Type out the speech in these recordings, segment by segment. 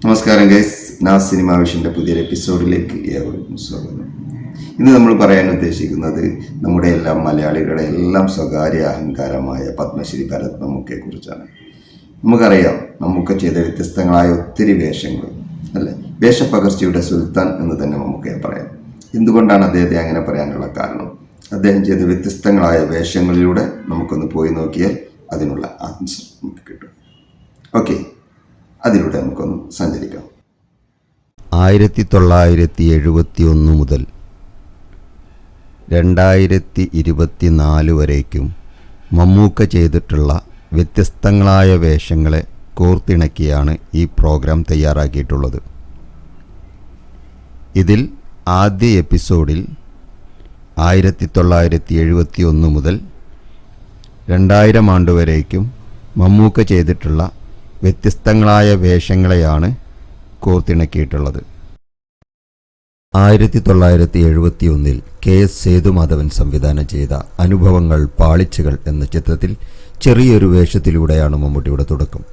നമസ്കാരം ഗൈസ്, നാസ് സിനിമ വിഷൻ്റെ പുതിയൊരു എപ്പിസോഡിലേക്ക് ഏവർക്കും സ്വാഗതം. ഇന്ന് നമ്മൾ പറയാൻ ഉദ്ദേശിക്കുന്നത് നമ്മുടെ എല്ലാം മലയാളികളുടെ എല്ലാം സ്വകാര്യ അഹങ്കാരമായ പത്മശ്രീ ഭരത് മമ്മൂക്കയെ കുറിച്ചാണ്. നമുക്കറിയാം, മമ്മൂക്ക ചെയ്ത വ്യത്യസ്തങ്ങളായ ഒത്തിരി വേഷങ്ങൾ അല്ലേ, വേഷപ്പകർച്ചയുടെ സുൽത്താൻ എന്ന് തന്നെ മമ്മൂക്കയെ പറയാം. എന്തുകൊണ്ടാണ് അദ്ദേഹത്തെ അങ്ങനെ പറയാനുള്ള കാരണം? അദ്ദേഹം ചെയ്ത വ്യത്യസ്തങ്ങളായ വേഷങ്ങളിലൂടെ നമുക്കൊന്ന് പോയി നോക്കിയാൽ അതിനുള്ള ആൻസർ നമുക്ക് കിട്ടും. ഓക്കെ, അതിലൂടെ നമുക്കൊന്ന് സഞ്ചരിക്കാം. 1971 മുതൽ 2024 വരേക്കും മമ്മൂക്ക ചെയ്തിട്ടുള്ള വ്യത്യസ്തങ്ങളായ വേഷങ്ങളെ കോർത്തിണക്കിയാണ് ഈ പ്രോഗ്രാം തയ്യാറാക്കിയിട്ടുള്ളത്. ഇതിൽ ആദ്യ എപ്പിസോഡിൽ 1971 മുതൽ 2000 ആണ്ട് വരേക്കും മമ്മൂക്ക ചെയ്തിട്ടുള്ള വ്യത്യസ്തങ്ങളായ വേഷങ്ങളെയാണ് കോർത്തിണക്കിയിട്ടുള്ളത്. 1971 KS സേതുമാധവൻ സംവിധാനം ചെയ്ത അനുഭവങ്ങൾ പാളിച്ചകൾ എന്ന ചിത്രത്തിൽ ചെറിയൊരു വേഷത്തിലൂടെയാണ് മമ്മൂട്ടിയുടെ തുടക്കം.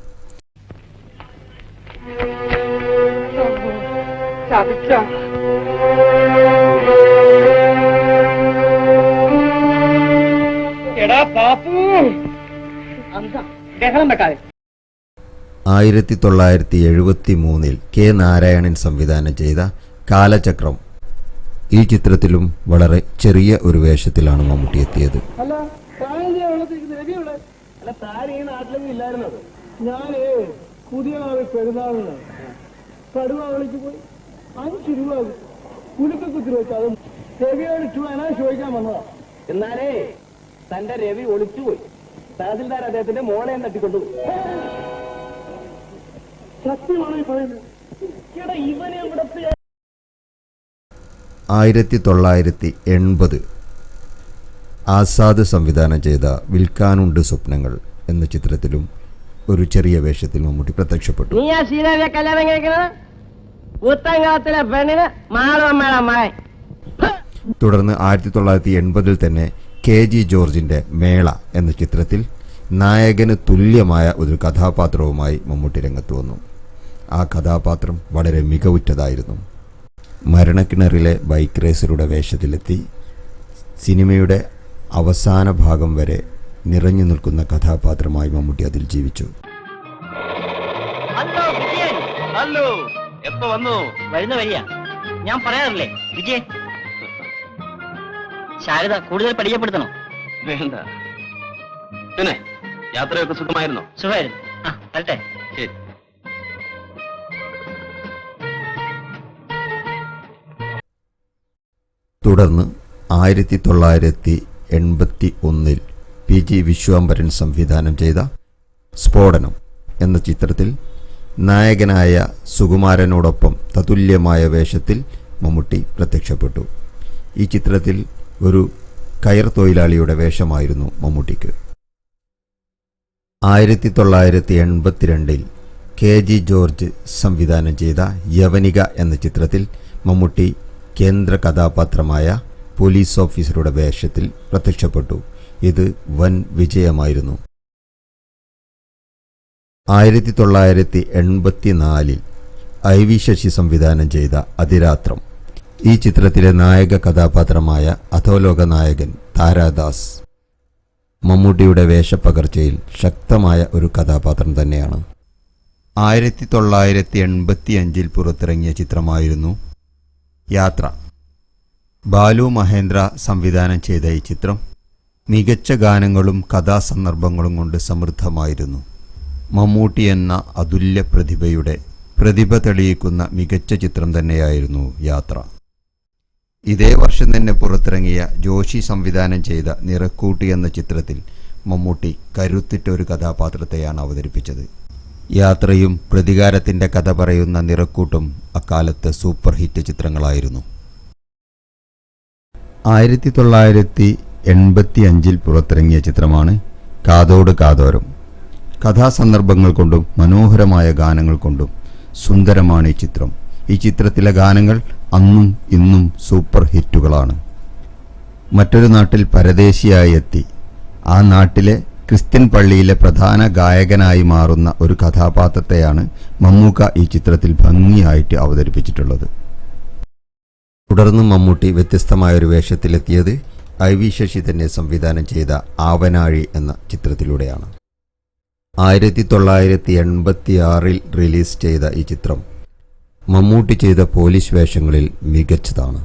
എടാ പാപ്പു, 1973 K. നാരായണൻ സംവിധാനം ചെയ്ത കാലചക്രം, ഈ ചിത്രത്തിലും വളരെ ചെറിയ ഒരു വേഷത്തിലാണ് മമ്മൂട്ടി എത്തിയത്. ഞാന് പുതിയ പെരുന്നാളിന് കടുവ വിളിച്ചു പോയി 5 രൂപ കുലുക്കക്കുത്തി വെച്ച് അത് രവിയോട് ചോദിക്കാൻ വന്നതാ. എന്നാലേ തന്റെ രവി ഒളിച്ചുപോയി. തഹസിൽദാർ അദ്ദേഹത്തിന്റെ മോളെയും തട്ടിക്കൊണ്ടുപോയി. സത്യമാണ് ഈ പറയുന്നത്. ഇവനെ ഇവിടത്തെ 1980 ആസാദ് സംവിധാനം ചെയ്ത വിൽക്കാനുണ്ട് സ്വപ്നങ്ങൾ എന്ന ചിത്രത്തിലും ഒരു ചെറിയ വേഷത്തിൽ മമ്മൂട്ടി പ്രത്യക്ഷപ്പെട്ടു. തുടർന്ന് 1980 തന്നെ KG ജോർജിന്റെ മേള എന്ന ചിത്രത്തിൽ നായകന് തുല്യമായ ഒരു കഥാപാത്രവുമായി മമ്മൂട്ടി രംഗത്ത് വന്നു. ആ കഥാപാത്രം വളരെ മികവുറ്റതായിരുന്നു. മരണക്കിണറിലെ ബൈക്ക് റേസറുടെ വേഷത്തിലെത്തി സിനിമയുടെ അവസാന ഭാഗം വരെ നിറഞ്ഞു നിൽക്കുന്ന കഥാപാത്രമായി മമ്മൂട്ടി അതിൽ ജീവിച്ചു. ഞാൻ പറയാറില്ലേ വിജയൻ, ശാരദ കൂടുതൽ പരിചയപ്പെടുത്തണോ? വേണ്ട. പിന്നെ യാത്രയൊക്കെ സുഖമായിരുന്നോ? സുഖമായിരുന്നു. ആ വരട്ടെ. ശരി. തുടർന്ന് 1981 PG വിശ്വാംബരൻ സംവിധാനം ചെയ്ത സ്ഫോടനം എന്ന ചിത്രത്തിൽ നായകനായ സുകുമാരനോടൊപ്പം തതുല്യമായ വേഷത്തിൽ മമ്മൂട്ടി പ്രത്യക്ഷപ്പെട്ടു. ഈ ചിത്രത്തിൽ ഒരു കയർ തൊഴിലാളിയുടെ വേഷമായിരുന്നു മമ്മൂട്ടിക്ക്. 1982 KG ജോർജ് സംവിധാനം ചെയ്ത യവനിക എന്ന ചിത്രത്തിൽ മമ്മൂട്ടി കേന്ദ്ര കഥാപാത്രമായ പോലീസ് ഓഫീസറുടെ വേഷത്തിൽ പ്രത്യക്ഷപ്പെട്ടു. ഇത് വൻ വിജയമായിരുന്നു. 1984 IV ശശി സംവിധാനം ചെയ്ത അതിരാത്രം, ഈ ചിത്രത്തിലെ നായക കഥാപാത്രമായ അധോലോക നായകൻ താരാദാസ് മമ്മൂട്ടിയുടെ വേഷപ്പകർച്ചയിൽ ശക്തമായ ഒരു കഥാപാത്രം തന്നെയാണ്. 1985 പുറത്തിറങ്ങിയ ചിത്രമായിരുന്നു യാത്ര. ബാലു മഹേന്ദ്ര സംവിധാനം ചെയ്ത ഈ ചിത്രം മികച്ച ഗാനങ്ങളും കഥാസന്ദർഭങ്ങളും കൊണ്ട് സമൃദ്ധമായിരുന്നു. മമ്മൂട്ടി എന്ന അതുല്യ പ്രതിഭയുടെ പ്രതിഭ തെളിയിക്കുന്ന മികച്ച ചിത്രം തന്നെയായിരുന്നു യാത്ര. ഇതേ വർഷം തന്നെ പുറത്തിറങ്ങിയ ജോഷി സംവിധാനം ചെയ്ത നിറക്കൂട്ടി എന്ന ചിത്രത്തിൽ മമ്മൂട്ടി കരുത്തിട്ട ഒരു കഥാപാത്രത്തെയാണ് അവതരിപ്പിച്ചത്. യാത്രയും പ്രതികാരത്തിൻ്റെ കഥ പറയുന്ന നിറക്കൂട്ടും അക്കാലത്ത് സൂപ്പർ ഹിറ്റ് ചിത്രങ്ങളായിരുന്നു. 1985 പുറത്തിറങ്ങിയ ചിത്രമാണ് കാതോട് കാതോരം. കഥാസന്ദർഭങ്ങൾ കൊണ്ടും മനോഹരമായ ഗാനങ്ങൾ കൊണ്ടും സുന്ദരമാണ് ഈ ചിത്രം. ഈ ചിത്രത്തിലെ ഗാനങ്ങൾ അന്നും ഇന്നും സൂപ്പർ ഹിറ്റുകളാണ്. മറ്റൊരു നാട്ടിൽ പരദേശിയായി എത്തി ആ നാട്ടിലെ ക്രിസ്ത്യൻ പള്ളിയിലെ പ്രധാന ഗായകനായി മാറുന്ന ഒരു കഥാപാത്രത്തെയാണ് മമ്മൂക്ക ഈ ചിത്രത്തിൽ ഭംഗിയായിട്ട് അവതരിപ്പിച്ചിട്ടുള്ളത്. തുടർന്ന് മമ്മൂട്ടി വ്യത്യസ്തമായൊരു വേഷത്തിലെത്തിയത് IV ശശി തന്നെ സംവിധാനം ചെയ്ത ആവനാഴി എന്ന ചിത്രത്തിലൂടെയാണ്. 1986 റിലീസ് ചെയ്ത ഈ ചിത്രം മമ്മൂട്ടി ചെയ്ത പോലീസ് വേഷങ്ങളിൽ മികച്ചതാണ്.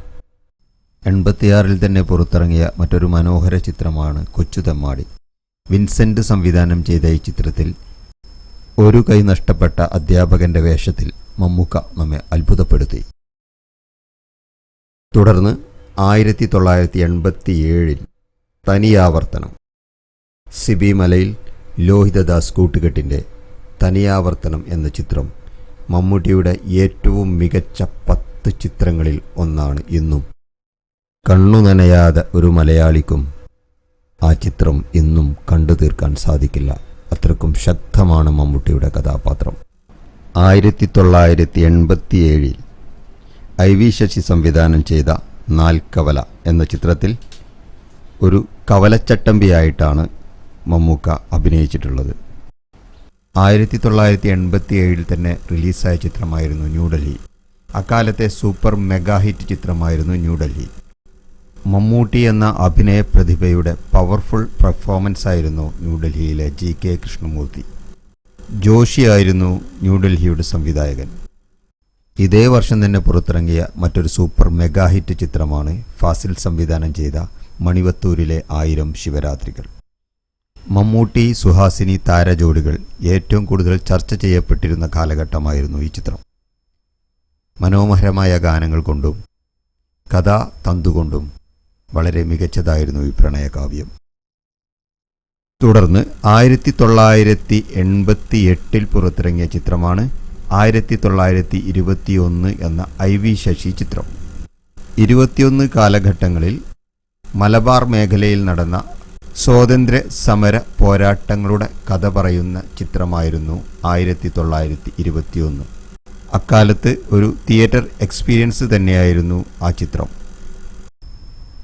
86 തന്നെ പുറത്തിറങ്ങിയ മറ്റൊരു മനോഹര ചിത്രമാണ് കൊച്ചുതെമ്മാടി. വിൻസെന്റ് സംവിധാനം ചെയ്ത ഈ ചിത്രത്തിൽ ഒരു കൈ നഷ്ടപ്പെട്ട അധ്യാപകന്റെ വേഷത്തിൽ മമ്മൂക്ക നമ്മെ അത്ഭുതപ്പെടുത്തി. തുടർന്ന് 1987 തനിയാവർത്തനം, സിബി മലയിൽ ലോഹിതദാസ് കൂട്ടുകെട്ടിൻ്റെ തനിയാവർത്തനം എന്ന ചിത്രം മമ്മൂട്ടിയുടെ ഏറ്റവും മികച്ച 10 ചിത്രങ്ങളിൽ ഒന്നാണ്. ഇന്നും കണ്ണു നനയാതെ ഒരു മലയാളിക്കും ആ ചിത്രം ഇന്നും കണ്ടു തീർക്കാൻ സാധിക്കില്ല. അത്രക്കും ശക്തമാണ് മമ്മൂട്ടിയുടെ കഥാപാത്രം. 1987 IV ശശി സംവിധാനം ചെയ്ത നാൽക്കവല എന്ന ചിത്രത്തിൽ ഒരു കവലച്ചട്ടമ്പിയായിട്ടാണ് മമ്മൂക്ക അഭിനയിച്ചിട്ടുള്ളത്. 1987 തന്നെ റിലീസായ ചിത്രമായിരുന്നു ന്യൂഡൽഹി. അക്കാലത്തെ സൂപ്പർ മെഗാ ഹിറ്റ് ചിത്രമായിരുന്നു ന്യൂഡൽഹി. മമ്മൂട്ടി എന്ന അഭിനയ പ്രതിഭയുടെ പവർഫുൾ പെർഫോമൻസ് ആയിരുന്നു ന്യൂഡൽഹിയിലെ GK കൃഷ്ണമൂർത്തി. ജോഷിയായിരുന്നു ന്യൂഡൽഹിയുടെ സംവിധായകൻ. ഇതേ വർഷം തന്നെ പുറത്തിറങ്ങിയ മറ്റൊരു സൂപ്പർ മെഗാ ഹിറ്റ് ചിത്രമാണ് ഫാസിൽ സംവിധാനം ചെയ്ത മണിവത്തൂരിലെ 1000 ശിവരാത്രികൾ. മമ്മൂട്ടി സുഹാസിനി താരജോഡികൾ ഏറ്റവും കൂടുതൽ ചർച്ച ചെയ്യപ്പെട്ടിരുന്ന കാലഘട്ടമായിരുന്നു ഈ ചിത്രം. മനോഹരമായ ഗാനങ്ങൾ കൊണ്ടും കഥാ തന്തുകൊണ്ടും വളരെ മികച്ചതായിരുന്നു ഈ പ്രണയകാവ്യം. തുടർന്ന് 1988 പുറത്തിറങ്ങിയ ചിത്രമാണ് 1921 എന്ന IV ശശി ചിത്രം. 21 കാലഘട്ടങ്ങളിൽ മലബാർ മേഖലയിൽ നടന്ന സ്വാതന്ത്ര്യ സമര പോരാട്ടങ്ങളുടെ കഥ പറയുന്ന ചിത്രമായിരുന്നു 1921. അക്കാലത്ത് ഒരു തിയേറ്റർ എക്സ്പീരിയൻസ് തന്നെയായിരുന്നു ആ ചിത്രം.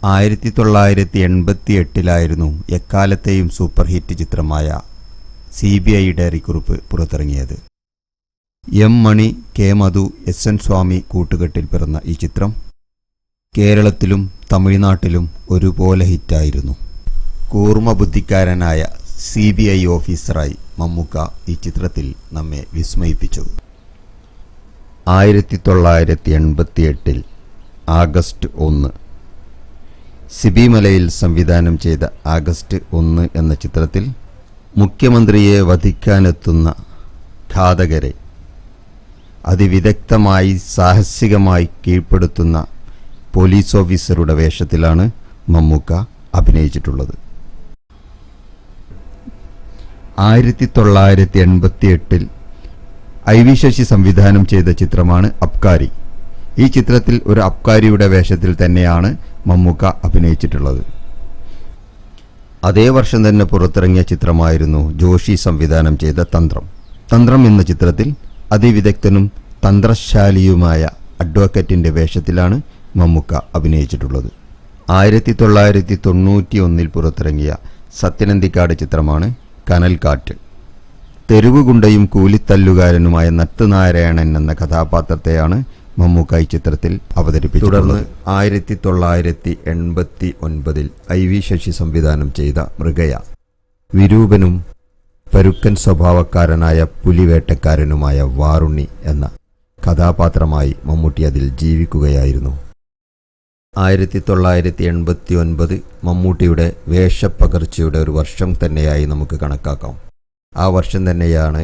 1988 എക്കാലത്തെയും സൂപ്പർ ഹിറ്റ് ചിത്രമായ CBI ഡയറിക്കുറിപ്പ് പുറത്തിറങ്ങിയത്. M മണി, K മധു, SN സ്വാമി കൂട്ടുകെട്ടിൽ പിറന്ന ഈ ചിത്രം കേരളത്തിലും തമിഴ്നാട്ടിലും ഒരുപോലെ ഹിറ്റായിരുന്നു. കൂർമ്മ ബുദ്ധിക്കാരനായ CBI ഓഫീസറായി മമ്മൂക്ക ഈ ചിത്രത്തിൽ നമ്മെ വിസ്മയിപ്പിച്ചു. 1988 ആഗസ്റ്റ് 1 സിബി മലയിൽ സംവിധാനം ചെയ്ത ആഗസ്റ്റ് 1 എന്ന ചിത്രത്തിൽ മുഖ്യമന്ത്രിയെ വധിക്കാനെത്തുന്ന ഘാതകരെ അതിവിദഗ്ധമായി സാഹസികമായി കീഴ്പ്പെടുത്തുന്ന പോലീസ് ഓഫീസറുടെ വേഷത്തിലാണ് മമ്മൂക്ക അഭിനയിച്ചിട്ടുള്ളത്. 1988 IV ശശി സംവിധാനം ചെയ്ത ചിത്രമാണ് അബ്കാരി. ഈ ചിത്രത്തിൽ ഒരു അബ്കാരിയുടെ വേഷത്തിൽ തന്നെയാണ് മമ്മൂക്ക അഭിനയിച്ചിട്ടുള്ളത്. അതേ വർഷം തന്നെ പുറത്തിറങ്ങിയ ചിത്രമായിരുന്നു ജോഷി സംവിധാനം ചെയ്ത തന്ത്രം. തന്ത്രം എന്ന ചിത്രത്തിൽ അതിവിദഗ്ധനും തന്ത്രശാലിയുമായ അഡ്വക്കറ്റിൻ്റെ വേഷത്തിലാണ് മമ്മൂക്ക അഭിനയിച്ചിട്ടുള്ളത്. 1991 പുറത്തിറങ്ങിയ സത്യനന്ദിക്കാട് ചിത്രമാണ് കനൽക്കാറ്റ്. തെരുവുകുണ്ടയും കൂലിത്തല്ലുകാരനുമായ നട്ടുനാരായണൻ എന്ന കഥാപാത്രത്തെയാണ് മമ്മൂക്ക ഈ ചിത്രത്തിൽ അവതരിപ്പിച്ചത്. തുടർന്ന് 1989 IV ശശി സംവിധാനം ചെയ്ത മൃഗയ. വിരൂപനും പരുക്കൻ സ്വഭാവക്കാരനായ പുലിവേട്ടക്കാരനുമായ വാറുണ്ണി എന്ന കഥാപാത്രമായി മമ്മൂട്ടി അതിൽ ജീവിക്കുകയായിരുന്നു. 1989 മമ്മൂട്ടിയുടെ വേഷപ്പകർച്ചയുടെ ഒരു വർഷം തന്നെയായി നമുക്ക് കണക്കാക്കാം. ആ വർഷം തന്നെയാണ്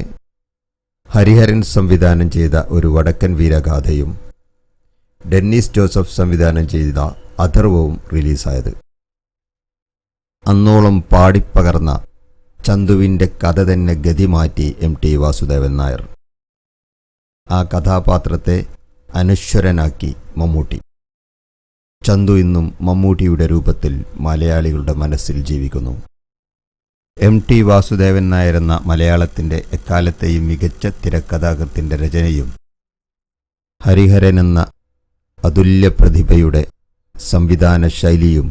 ഹരിഹരൻ സംവിധാനം ചെയ്ത ഒരു വടക്കൻ വീരഗാഥയും ഡെന്നിസ് ജോസഫ് സംവിധാനം ചെയ്ത അഥർവവും റിലീസായത്. അന്നോളം പാടിപ്പകർന്ന ചന്തുവിൻ്റെ കഥ തന്നെ ഗതി മാറ്റി MT വാസുദേവൻ നായർ. ആ കഥാപാത്രത്തെ അനശ്വരനാക്കി മമ്മൂട്ടി. ചന്തു ഇന്നും മമ്മൂട്ടിയുടെ രൂപത്തിൽ മലയാളികളുടെ മനസ്സിൽ ജീവിക്കുന്നു. MT വാസുദേവൻ നായർ എന്ന മലയാളത്തിൻ്റെ എക്കാലത്തെയും മികച്ച തിരക്കഥാകൃത്തിൻ്റെ രചനയും ഹരിഹരൻ എന്ന അതുല്യ പ്രതിഭയുടെ സംവിധാന ശൈലിയും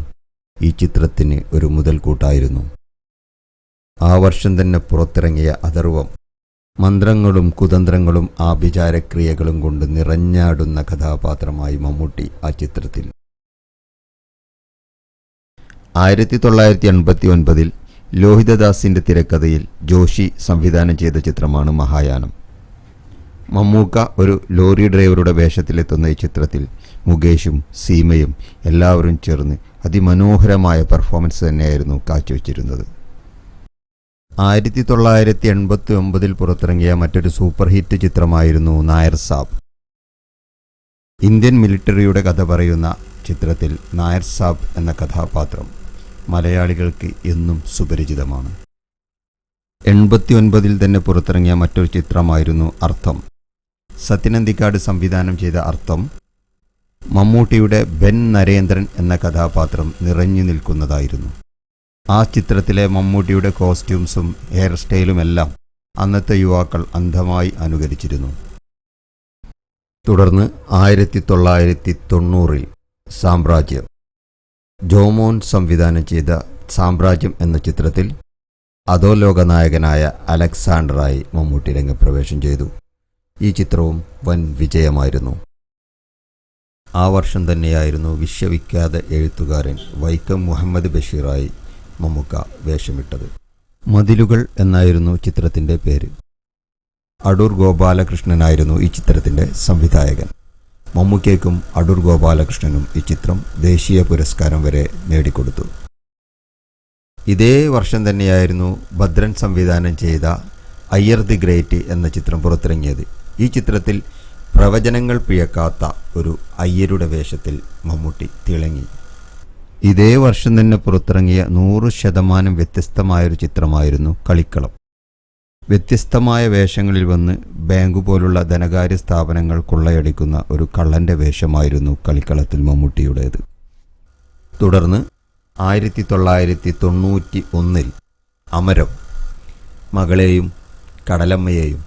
ഈ ചിത്രത്തിന് ഒരു മുതൽക്കൂട്ടായിരുന്നു. ആ വർഷം തന്നെ പുറത്തിറങ്ങിയ അഥർവം മന്ത്രങ്ങളും കുതന്ത്രങ്ങളും ആഭിചാരക്രിയകളും കൊണ്ട് നിറഞ്ഞാടുന്ന കഥാപാത്രമായി മമ്മൂട്ടി ആ ചിത്രത്തിൽ. 1989 ലോഹിതദാസിന്റെ തിരക്കഥയിൽ ജോഷി സംവിധാനം ചെയ്ത ചിത്രമാണ് മഹായാനം. മമ്മൂക്ക ഒരു ലോറി ഡ്രൈവറുടെ വേഷത്തിലെത്തുന്ന ഈ ചിത്രത്തിൽ മുകേഷും സീമയും എല്ലാവരും ചേർന്ന് അതിമനോഹരമായ പെർഫോമൻസ് തന്നെയായിരുന്നു കാഴ്ചവെച്ചിരുന്നത്. 1989 പുറത്തിറങ്ങിയ മറ്റൊരു സൂപ്പർ ഹിറ്റ് ചിത്രമായിരുന്നു നായർ സാബ്. ഇന്ത്യൻ മിലിറ്ററിയുടെ കഥ പറയുന്ന ചിത്രത്തിൽ നായർ സാബ് എന്ന കഥാപാത്രം മലയാളികൾക്ക് എന്നും സുപരിചിതമാണ്. 89 തന്നെ പുറത്തിറങ്ങിയ മറ്റൊരു ചിത്രമായിരുന്നു അർത്ഥം. സത്യനന്ദിക്കാട് സംവിധാനം ചെയ്ത അർത്ഥം മമ്മൂട്ടിയുടെ ബെൻ നരേന്ദ്രൻ എന്ന കഥാപാത്രം നിറഞ്ഞു നിൽക്കുന്നതായിരുന്നു. ആ ചിത്രത്തിലെ മമ്മൂട്ടിയുടെ കോസ്റ്റ്യൂംസും ഹെയർ സ്റ്റൈലുമെല്ലാം അന്നത്തെ യുവാക്കൾ അന്ധമായി അനുകരിച്ചിരുന്നു. തുടർന്ന് 1990 സാമ്രാജ്യം. ജോമോൻ സംവിധാനം ചെയ്ത സാമ്രാജ്യം എന്ന ചിത്രത്തിൽ അധോലോക നായകനായ അലക്സാണ്ടറായി മമ്മൂട്ടി രംഗപ്രവേശം ചെയ്തു. ഈ ചിത്രവും വൻ വിജയമായിരുന്നു. ആ വർഷം തന്നെയായിരുന്നു വിശ്വവിഖ്യാത എഴുത്തുകാരൻ വൈക്കം മുഹമ്മദ് ബഷീറായി മമ്മൂക്ക വേഷമിട്ടത്. മതിലുകൾ എന്നായിരുന്നു ചിത്രത്തിൻ്റെ പേര്. അടൂർ ഗോപാലകൃഷ്ണനായിരുന്നു ഈ ചിത്രത്തിൻ്റെ സംവിധായകൻ. മമ്മൂക്കയ്ക്കും അടൂർ ഗോപാലകൃഷ്ണനും ഈ ചിത്രം ദേശീയ പുരസ്കാരം വരെ നേടിക്കൊടുത്തു. ഇതേ വർഷം തന്നെയായിരുന്നു ഭദ്രൻ സംവിധാനം ചെയ്ത അയ്യർ ദി ഗ്രേറ്റ് എന്ന ചിത്രം പുറത്തിറങ്ങിയത്. ഈ ചിത്രത്തിൽ പ്രവചനങ്ങൾ പിഴക്കാത്ത ഒരു അയ്യരുടെ വേഷത്തിൽ മമ്മൂട്ടി തിളങ്ങി. ഇതേ വർഷം തന്നെ പുറത്തിറങ്ങിയ 100% വ്യത്യസ്തമായൊരു ചിത്രമായിരുന്നു കളിക്കളം. വ്യത്യസ്തമായ വേഷങ്ങളിൽ വന്ന് ബാങ്ക് പോലുള്ള ധനകാര്യ സ്ഥാപനങ്ങൾ കൊള്ളയടിക്കുന്ന ഒരു കള്ളൻ്റെ വേഷമായിരുന്നു കളിക്കളത്തിൽ മമ്മൂട്ടിയുടേത്. തുടർന്ന് 1991 അമരം. മകളെയും കടലമ്മയെയും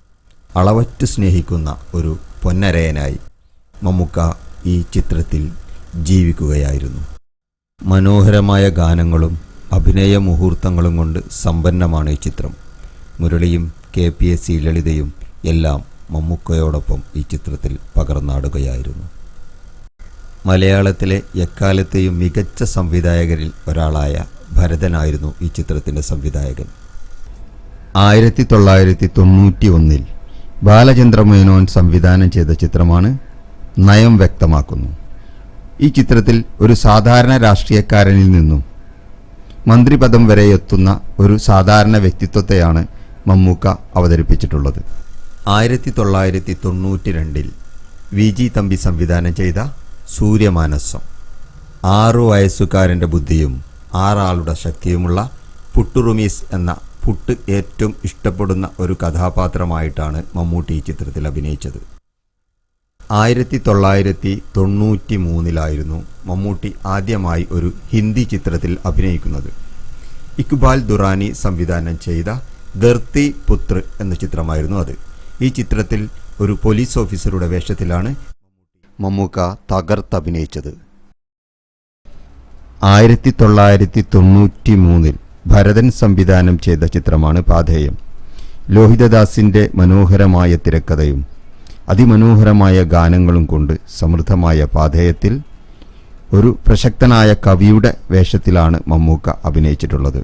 അളവറ്റ് സ്നേഹിക്കുന്ന ഒരു പൊന്നരയനായി മമ്മൂക്ക ഈ ചിത്രത്തിൽ ജീവിക്കുകയായിരുന്നു. മനോഹരമായ ഗാനങ്ങളും അഭിനയ മുഹൂർത്തങ്ങളും കൊണ്ട് സമ്പന്നമാണ് ഈ ചിത്രം. മുരളിയും KPSC ലളിതയും എല്ലാം മമ്മൂക്കയോടൊപ്പം ഈ ചിത്രത്തിൽ പകർന്നാടുകയായിരുന്നു. മലയാളത്തിലെ എക്കാലത്തെയും മികച്ച സംവിധായകരിൽ ഒരാളായ ഭരതനായിരുന്നു ഈ ചിത്രത്തിൻ്റെ സംവിധായകൻ. 1991 ബാലചന്ദ്രമേനോൻ സംവിധാനം ചെയ്ത ചിത്രമാണ് നയം വ്യക്തമാക്കുന്നു. ഈ ചിത്രത്തിൽ ഒരു സാധാരണ രാഷ്ട്രീയക്കാരനിൽ നിന്നും മന്ത്രിപദം വരെ എത്തുന്ന ഒരു സാധാരണ വ്യക്തിത്വത്തെയാണ് മമ്മൂക്ക അവതരിപ്പിച്ചിട്ടുള്ളത്. 1992 VG തമ്പി സംവിധാനം ചെയ്ത സൂര്യമാനസം. 6 വയസ്സുകാരൻ്റെ ബുദ്ധിയും 6 ആളുടെ ശക്തിയുമുള്ള പുട്ടുറുമീസ് എന്ന പുട്ട് ഏറ്റവും ഇഷ്ടപ്പെടുന്ന ഒരു കഥാപാത്രമായിട്ടാണ് മമ്മൂട്ടി ഈ ചിത്രത്തിൽ അഭിനയിച്ചത്. 1993 മമ്മൂട്ടി ആദ്യമായി ഒരു ഹിന്ദി ചിത്രത്തിൽ അഭിനയിക്കുന്നത്. ഇക്ബാൽ ദുറാനി സംവിധാനം ചെയ്ത ധർത്തി പുത്ര എന്ന ചിത്രമായിരുന്നു അത്. ഈ ചിത്രത്തിൽ ഒരു പോലീസ് ഓഫീസറുടെ വേഷത്തിലാണ് മമ്മൂക്ക തകർത്തഭിനയിച്ചത്. 1993 ഭരതൻ സംവിധാനം ചെയ്ത ചിത്രമാണ് പാഥേയം. ലോഹിതദാസിൻ്റെ മനോഹരമായ തിരക്കഥയും അതിമനോഹരമായ ഗാനങ്ങളും കൊണ്ട് സമൃദ്ധമായ പാഥേയത്തിൽ ഒരു പ്രശസ്തനായ കവിയുടെ വേഷത്തിലാണ് മമ്മൂക്ക അഭിനയിച്ചിട്ടുള്ളത്.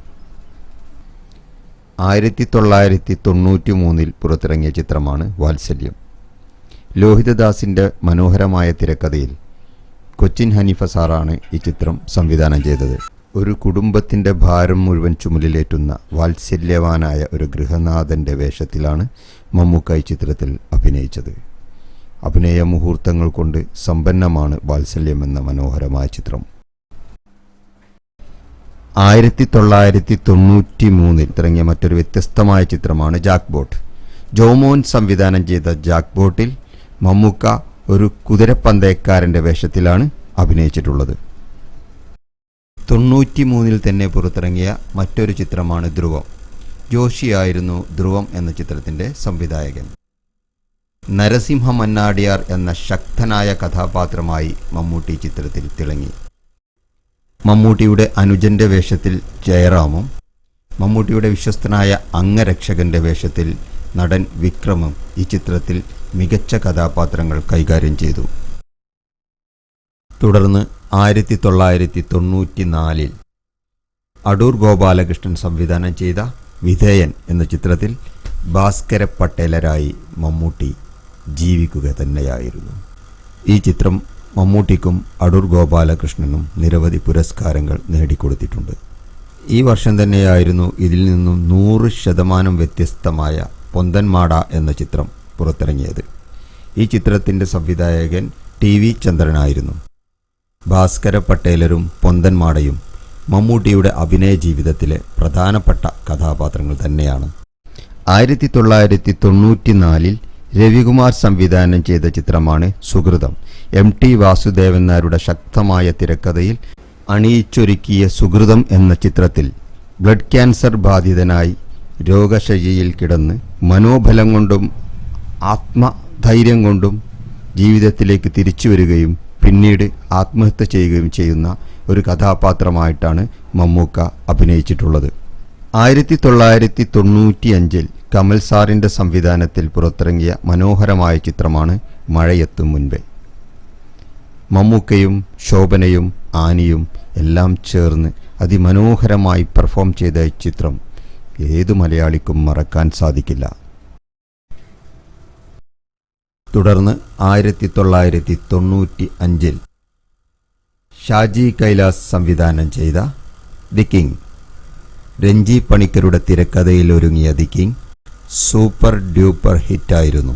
1993 പുറത്തിറങ്ങിയ ചിത്രമാണ് വാത്സല്യം. ലോഹിതദാസിൻ്റെ മനോഹരമായ തിരക്കഥയിൽ കൊച്ചിൻ ഹനീഫ സാറാണ് ഈ ചിത്രം സംവിധാനം ചെയ്തത്. ഒരു കുടുംബത്തിൻ്റെ ഭാരം മുഴുവൻ ചുമലിലേറ്റുന്ന വാത്സല്യവാനായ ഒരു ഗൃഹനാഥൻ്റെ വേഷത്തിലാണ് മമ്മൂക്ക ഈ ചിത്രത്തിൽ അഭിനയിച്ചത്. അഭിനയ മുഹൂർത്തങ്ങൾ കൊണ്ട് സമ്പന്നമാണ് വാത്സല്യം എന്ന മനോഹരമായ ചിത്രം. 1993 ഇറങ്ങിയ മറ്റൊരു വ്യത്യസ്തമായ ചിത്രമാണ് ജാക്ക് ബോട്ട്. ജോമോൻ സംവിധാനം ചെയ്ത ജാക്ക് ബോട്ടിൽ മമ്മൂക്ക ഒരു കുതിരപ്പന്തയക്കാരൻ്റെ വേഷത്തിലാണ് അഭിനയിച്ചിട്ടുള്ളത്. 93 തന്നെ പുറത്തിറങ്ങിയ മറ്റൊരു ചിത്രമാണ് ധ്രുവം. ജോഷിയായിരുന്നു ധ്രുവം എന്ന ചിത്രത്തിൻ്റെ സംവിധായകൻ. നരസിംഹ മന്നാടിയാർ എന്ന ശക്തനായ കഥാപാത്രമായി മമ്മൂട്ടി ചിത്രത്തിൽ തിളങ്ങി. മമ്മൂട്ടിയുടെ അനുജൻ്റെ വേഷത്തിൽ ജയറാമും മമ്മൂട്ടിയുടെ വിശ്വസ്തനായ അംഗരക്ഷകന്റെ വേഷത്തിൽ നടൻ വിക്രമും ഈ ചിത്രത്തിൽ മികച്ച കഥാപാത്രങ്ങൾ കൈകാര്യം ചെയ്തു. തുടർന്ന് 1994 അടൂർ ഗോപാലകൃഷ്ണൻ സംവിധാനം ചെയ്ത വിധേയൻ എന്ന ചിത്രത്തിൽ ഭാസ്കര പട്ടേലരായി മമ്മൂട്ടി ജീവിക്കുക തന്നെയായിരുന്നു. ഈ ചിത്രം മമ്മൂട്ടിക്കും അടൂർ ഗോപാലകൃഷ്ണനും നിരവധി പുരസ്കാരങ്ങൾ നേടിക്കൊടുത്തിട്ടുണ്ട്. ഈ വർഷം തന്നെയായിരുന്നു ഇതിൽ നിന്നും 100% വ്യത്യസ്തമായ പൊന്തന്മാട എന്ന ചിത്രം പുറത്തിറങ്ങിയത്. ഈ ചിത്രത്തിൻ്റെ സംവിധായകൻ TV ചന്ദ്രനായിരുന്നു. ഭാസ്കര പട്ടേലരും പൊന്തന്മാടയും മമ്മൂട്ടിയുടെ അഭിനയ ജീവിതത്തിലെ പ്രധാനപ്പെട്ട കഥാപാത്രങ്ങൾ തന്നെയാണ്. 1994 രവികുമാർ സംവിധാനം ചെയ്ത ചിത്രമാണ് സുഹൃതം. MT വാസുദേവൻ നായരുടെ ശക്തമായ തിരക്കഥയിൽ അണിയിച്ചൊരുക്കിയ സുഹൃതം എന്ന ചിത്രത്തിൽ ബ്ലഡ് ക്യാൻസർ ബാധിതനായി രോഗശയ്യയിൽ കിടന്ന് മനോബലം കൊണ്ടും ആത്മധൈര്യം കൊണ്ടും ജീവിതത്തിലേക്ക് തിരിച്ചു വരികയും പിന്നീട് ആത്മഹത്യ ചെയ്യുകയും ചെയ്യുന്ന ഒരു കഥാപാത്രമായിട്ടാണ് മമ്മൂക്ക അഭിനയിച്ചിട്ടുള്ളത്. 1995 കമൽ സാറിൻ്റെ സംവിധാനത്തിൽ പുറത്തിറങ്ങിയ മനോഹരമായ ചിത്രമാണ് മഴയെത്തും മുൻപേ. മമ്മൂക്കയും ശോഭനയും ആനിയും എല്ലാം ചേർന്ന് അതിമനോഹരമായി പെർഫോം ചെയ്ത ഈ ചിത്രം ഏതു മലയാളിക്കും മറക്കാൻ സാധിക്കില്ല. തുടർന്ന് 1995 ഷാജി കൈലാസ് സംവിധാനം ചെയ്ത ദി കിങ്. രഞ്ജി പണിക്കരുടെ തിരക്കഥയിൽ ഒരുങ്ങിയ ദി കിങ് സൂപ്പർ ഡ്യൂപ്പർ ഹിറ്റായിരുന്നു.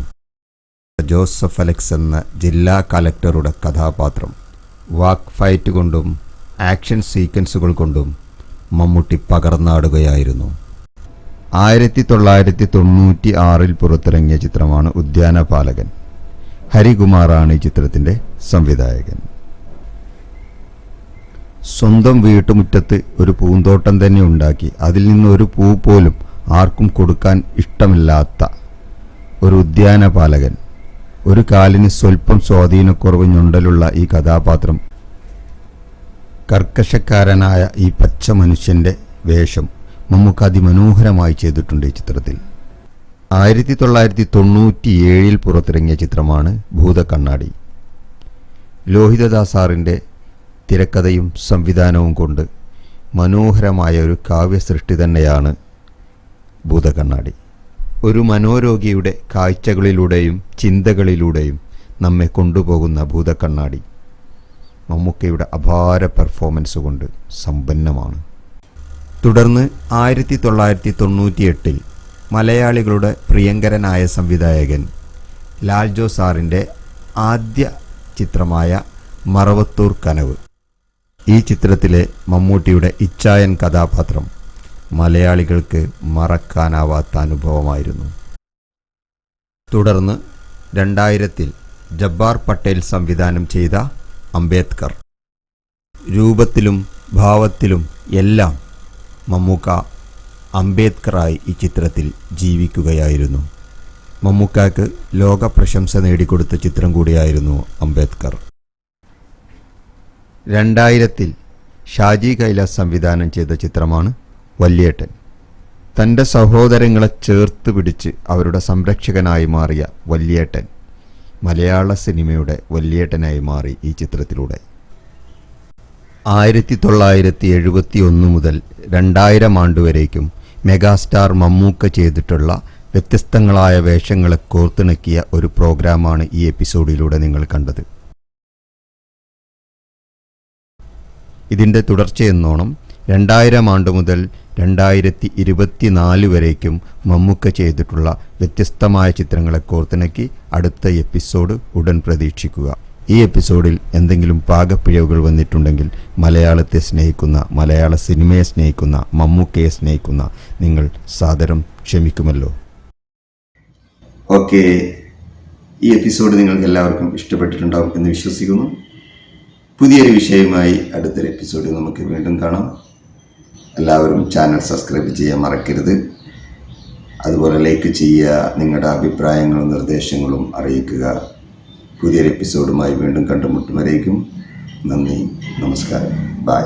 ജോസഫ് അലക്സ് എന്ന ജില്ലാ കലക്ടറുടെ കഥാപാത്രം വാക്ക് ഫൈറ്റ് കൊണ്ടും ആക്ഷൻ സീക്വൻസുകൾ കൊണ്ടും മമ്മൂട്ടി പകർന്നാടുകയായിരുന്നു. 1996 പുറത്തിറങ്ങിയ ചിത്രമാണ് ഉദ്യാനപാലകൻ. ഹരികുമാറാണ് ഈ ചിത്രത്തിൻ്റെ സംവിധായകൻ. സ്വന്തം വീട്ടുമുറ്റത്ത് ഒരു പൂന്തോട്ടം തന്നെ ഉണ്ടാക്കി അതിൽ നിന്ന് ഒരു പൂ പോലും ആർക്കും കൊടുക്കാൻ ഇഷ്ടമില്ലാത്ത ഒരു ഉദ്യാനപാലകൻ, ഒരു കാലിന് സ്വല്പം സ്വാധീനക്കുറവ് ഞൊണ്ടലുള്ള ഈ കഥാപാത്രം കർക്കശക്കാരനായ ഈ പച്ച മനുഷ്യൻ്റെ വേഷം മമ്മൂക്ക അതിമനോഹരമായി ചെയ്തിട്ടുണ്ട് ഈ ചിത്രത്തിൽ. 1997 പുറത്തിറങ്ങിയ ചിത്രമാണ് ഭൂതക്കണ്ണാടി. ലോഹിതദാസാറിൻ്റെ തിരക്കഥയും സംവിധാനവും കൊണ്ട് മനോഹരമായ ഒരു കാവ്യസൃഷ്ടി തന്നെയാണ് ഭൂതക്കണ്ണാടി. ഒരു മനോരോഗിയുടെ കാഴ്ചകളിലൂടെയും ചിന്തകളിലൂടെയും നമ്മെ കൊണ്ടുപോകുന്ന ഭൂതക്കണ്ണാടി മമ്മൂക്കയുടെ അപാര പെർഫോമൻസ് കൊണ്ട് സമ്പന്നമാണ്. തുടർന്ന് 1998 മലയാളികളുടെ പ്രിയങ്കരനായ സംവിധായകൻ ലാൽജോ സാറിൻ്റെ ആദ്യ ചിത്രമായ മറവത്തൂർ കനവ്. ഈ ചിത്രത്തിലെ മമ്മൂട്ടിയുടെ ഇച്ചായൻ കഥാപാത്രം മലയാളികൾക്ക് മറക്കാനാവാത്ത അനുഭവമായിരുന്നു. തുടർന്ന് 2000 ജബ്ബാർ പട്ടേൽ സംവിധാനം ചെയ്ത അംബേദ്കർ. രൂപത്തിലും ഭാവത്തിലും എല്ലാം മമ്മൂക്ക അംബേദ്കറായി ഈ ചിത്രത്തിൽ ജീവിക്കുകയായിരുന്നു. മമ്മൂക്കയ്ക്ക് ലോക പ്രശംസ നേടിക്കൊടുത്ത ചിത്രം കൂടിയായിരുന്നു അംബേദ്കർ. 2000 ഷാജി കൈലാസ് സംവിധാനം ചെയ്ത ചിത്രമാണ് വല്യേട്ടൻ. തൻ്റെ സഹോദരങ്ങളെ ചേർത്ത് പിടിച്ച് അവരുടെ സംരക്ഷകനായി മാറിയ വല്യേട്ടൻ മലയാള സിനിമയുടെ വല്യേട്ടനായി മാറി ഈ ചിത്രത്തിലൂടെ. 1971 മുതൽ 2000 ആണ്ടുവരേക്കും മെഗാസ്റ്റാർ മമ്മൂക്ക ചെയ്തിട്ടുള്ള വ്യത്യസ്തങ്ങളായ വേഷങ്ങളെ കോർത്തിണക്കിയ ഒരു പ്രോഗ്രാമാണ് ഈ എപ്പിസോഡിലൂടെ നിങ്ങൾ കണ്ടത്. ഇതിൻ്റെ തുടർച്ചയെന്നോണം 2000 ആണ്ട് മുതൽ 2024 വരേക്കും മമ്മൂക്ക ചെയ്തിട്ടുള്ള വ്യത്യസ്തമായ ചിത്രങ്ങളെ കോർത്തിണക്കി അടുത്ത എപ്പിസോഡ് ഉടൻ പ്രതീക്ഷിക്കുക. ഈ എപ്പിസോഡിൽ എന്തെങ്കിലും പാകപ്പിഴവുകൾ വന്നിട്ടുണ്ടെങ്കിൽ മലയാളത്തെ സ്നേഹിക്കുന്ന, മലയാള സിനിമയെ സ്നേഹിക്കുന്ന, മമ്മൂക്കയെ സ്നേഹിക്കുന്ന നിങ്ങൾ സാദരം ക്ഷമിക്കുമല്ലോ. ഓക്കെ, ഈ എപ്പിസോഡ് നിങ്ങൾക്ക് എല്ലാവർക്കും ഇഷ്ടപ്പെട്ടിട്ടുണ്ടാവും എന്ന് വിശ്വസിക്കുന്നു. പുതിയൊരു വിഷയവുമായി അടുത്തൊരു എപ്പിസോഡിൽ നമുക്ക് വീണ്ടും കാണാം. എല്ലാവരും ചാനൽ സബ്സ്ക്രൈബ് ചെയ്യാൻ മറക്കരുത്. അതുപോലെ ലൈക്ക് ചെയ്യുക, നിങ്ങളുടെ അഭിപ്രായങ്ങളും നിർദ്ദേശങ്ങളും അറിയിക്കുക. പുതിയൊരു എപ്പിസോഡുമായി വീണ്ടും കണ്ടുമുട്ടും വരേക്കും നന്ദി, നമസ്കാരം, ബൈ.